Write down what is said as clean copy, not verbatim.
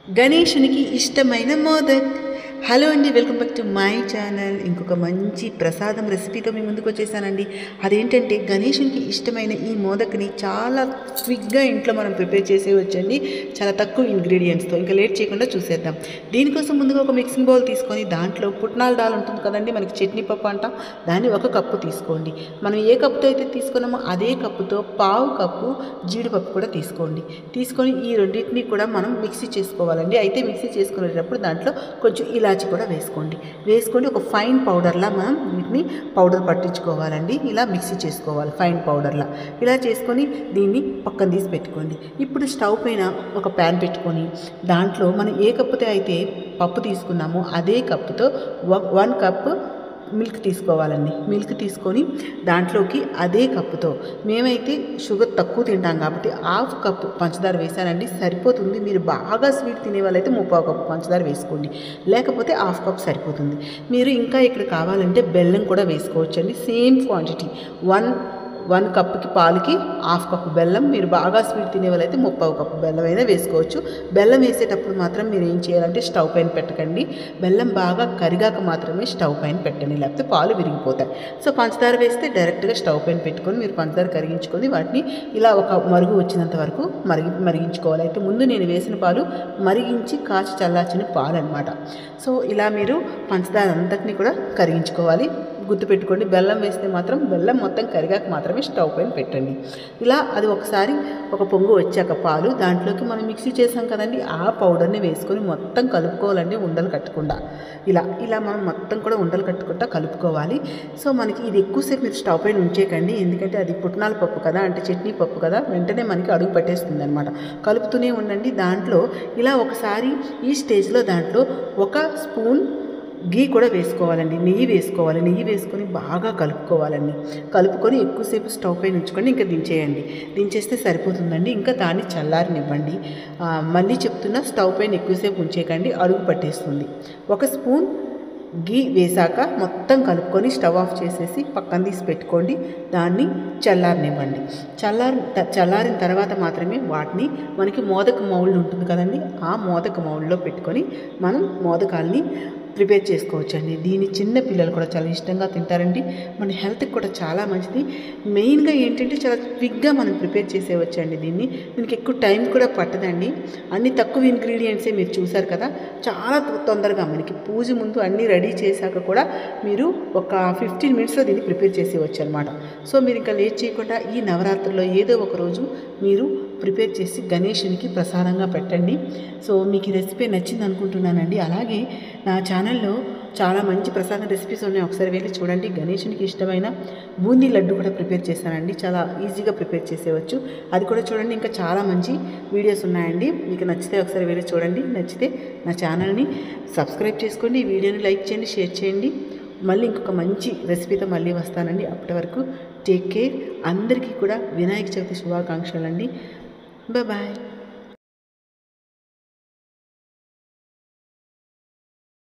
గణేశునికి ఇష్టమైన మోదక్. హలో అండి, welcome back to my channel. ఇంకొక మంచి ప్రసాదం రెసిపీతో మీ ముందుకు వచ్చేసానండి. అదేంటంటే గణేశునికి ఇష్టమైన ఈ మోదక్ని చాలా క్విక్గా ఇంట్లో మనం ప్రిపేర్ చేసేవచ్చండి, చాలా తక్కువ ఇంగ్రీడియంట్స్తో. ఇంకా లేట్ చేయకుండా చూసేద్దాం. దీనికోసం ముందుగా ఒక మిక్సింగ్ బౌల్ తీసుకొని దాంట్లో పుట్నాల దాల్ ఉంటుంది కదండి, మనకి చట్నీ పప్పు అంటాం, దాన్ని 1 కప్పు తీసుకోండి. మనం ఏ కప్పుతో అయితే తీసుకున్నామో అదే కప్పుతో 1/2 కప్పు జీడిపప్పు కూడా తీసుకోండి. తీసుకొని ఈ రెండింటిని కూడా మనం మిక్సీ చేసుకోవాలండి. అయితే మిక్సీ చేసుకునేటప్పుడు దాంట్లో కొంచెం ఇలాచి కూడా వేసుకొని ఒక ఫైన్ పౌడర్లా మనం వీటిని పౌడర్ పట్టించుకోవాలండి. ఇలా మిక్సీ చేసుకోవాలి ఫైన్ పౌడర్లా. ఇలా చేసుకొని దీన్ని పక్కన తీసి పెట్టుకోండి. ఇప్పుడు స్టవ్ పైన ఒక ప్యాన్ పెట్టుకొని దాంట్లో మనం ఏ కప్పుతో అయితే పప్పు తీసుకున్నామో అదే కప్పుతో 1 కప్ మిల్క్ తీసుకోవాలండి. మిల్క్ తీసుకొని దాంట్లోకి అదే కప్పుతో, మేమైతే షుగర్ తక్కువ తింటాం కాబట్టి 1/2 కప్పు పంచదార వేసానండి, సరిపోతుంది. మీరు బాగా స్వీట్ తినే వాళ్ళైతే 3/4 కప్పు పంచదార వేసుకోండి, లేకపోతే 1/2 కప్ సరిపోతుంది. మీరు ఇంకా ఇక్కడ కావాలంటే బెల్లం కూడా వేసుకోవచ్చండి. సేమ్ క్వాంటిటీ 1 కప్పుకి పాలకి 1/2 కప్పు బెల్లం. మీరు బాగా స్వీట్ తినే వాళ్ళైతే 3/4 కప్పు బెల్లం అయినా వేసుకోవచ్చు. బెల్లం వేసేటప్పుడు మాత్రం మీరు ఏం చేయాలంటే స్టవ్ పైన పెట్టకండి, బెల్లం బాగా కరిగాక మాత్రమే స్టవ్ పైన పెట్టండి, లేకపోతే పాలు విరిగిపోతాయి. సో పంచదార వేస్తే డైరెక్ట్గా స్టవ్ పైన పెట్టుకొని మీరు పంచదార కరిగించుకొని వాటిని ఇలా ఒక మరుగు వచ్చినంత వరకు మరిగించుకోవాలి. అయితే ముందు నేను వేసిన పాలు మరిగించి కాచి చల్లార్చిన పాలు అనమాట. సో ఇలా మీరు పంచదార అంతటిని కూడా కరిగించుకోవాలి. గుర్తుపెట్టుకోండి, బెల్లం వేస్తే మాత్రం బెల్లం మొత్తం కరిగాక మాత్రమే స్టవ్ పైన పెట్టండి. ఇలా అది ఒకసారి ఒక పొంగు వచ్చాక పాలు దాంట్లోకి మనం మిక్సీ చేసాం కదండి, ఆ పౌడర్ని వేసుకొని మొత్తం కలుపుకోవాలండి, ఉండలు కట్టకుండా. ఇలా మనం మొత్తం కూడా ఉండలు కట్టుకుంటా కలుపుకోవాలి. సో మనకి ఇది ఎక్కువసేపు మీరు స్టవ్ పైన ఉంచేయకండి, ఎందుకంటే అది పుట్నాల పప్పు కదా, అంటే చట్నీ పప్పు కదా, వెంటనే మనకి అడుగు పట్టేస్తుంది అనమాట. కలుపుతూనే ఉండండి. దాంట్లో ఇలా ఒకసారి ఈ స్టేజ్లో దాంట్లో 1 స్పూన్ గీ కూడా వేసుకోవాలండి, నెయ్యి వేసుకోవాలి. నెయ్యి వేసుకొని బాగా కలుపుకోవాలండి. కలుపుకొని ఎక్కువసేపు స్టవ్ పైన ఉంచుకొని ఇంకా దించేస్తే సరిపోతుందండి. ఇంకా దాన్ని చల్లారనివ్వండి. మళ్ళీ చెప్తున్నా, స్టవ్ పైన ఎక్కువసేపు ఉంచేయకండి, అడుగు పట్టేస్తుంది. 1 స్పూన్ గీ వేసాక మొత్తం కలుపుకొని స్టవ్ ఆఫ్ చేసేసి పక్కన తీసి పెట్టుకోండి. దాన్ని చల్లారనివ్వండి. చల్లారిన తర్వాత మాత్రమే వాటిని మనకి మోదక మౌల్డ్ ఉంటుంది కదండి, ఆ మోదక మౌల్డ్లో పెట్టుకొని మనం మోదకాల్ని ప్రిపేర్ చేసుకోవచ్చండి. దీన్ని చిన్న పిల్లలు కూడా చాలా ఇష్టంగా తింటారండి. మన హెల్త్కి కూడా చాలా మంచిది. మెయిన్గా ఏంటంటే చాలా క్విక్గా మనం ప్రిపేర్ చేసేవచ్చండి. దీనికి ఎక్కువ టైం కూడా పట్టదండి. అన్ని తక్కువ ఇంగ్రీడియంట్సే మీరు చూసారు కదా, చాలా తొందరగా మనకి పూజ ముందు అన్నీ రెడీ చేశాక కూడా మీరు ఒక 15 మినిట్స్లో దీన్ని ప్రిపేర్ చేసేవచ్చు అనమాట. సో మీరు ఇంకా లేట్ చేయకుండా ఈ నవరాత్రుల్లో ఏదో ఒక రోజు మీరు ప్రిపేర్ చేసి గణేశునికి ప్రసాదంగా పెట్టండి. సో మీకు ఈ రెసిపీ నచ్చింది అనుకుంటున్నానండి. అలాగే నా ఛానల్లో చాలా మంచి ప్రసాదం రెసిపీస్ ఉన్నాయి, ఒకసారి వెళ్ళి చూడండి. గణేశునికి ఇష్టమైన బూందీ లడ్డు కూడా ప్రిపేర్ చేశానండి, చాలా ఈజీగా ప్రిపేర్ చేసేవచ్చు, అది కూడా చూడండి. ఇంకా చాలా మంచి వీడియోస్ ఉన్నాయండి, మీకు నచ్చితే ఒకసారి వెళ్ళి చూడండి. నచ్చితే నా ఛానల్ని సబ్స్క్రైబ్ చేసుకోండి, ఈ వీడియోని లైక్ చేయండి, షేర్ చేయండి. మళ్ళీ ఇంకొక మంచి రెసిపీతో మళ్ళీ వస్తానండి. అప్పటి వరకు టేక్ కేర్. అందరికీ కూడా వినాయక చవితి శుభాకాంక్షలు అండి. బాయ్.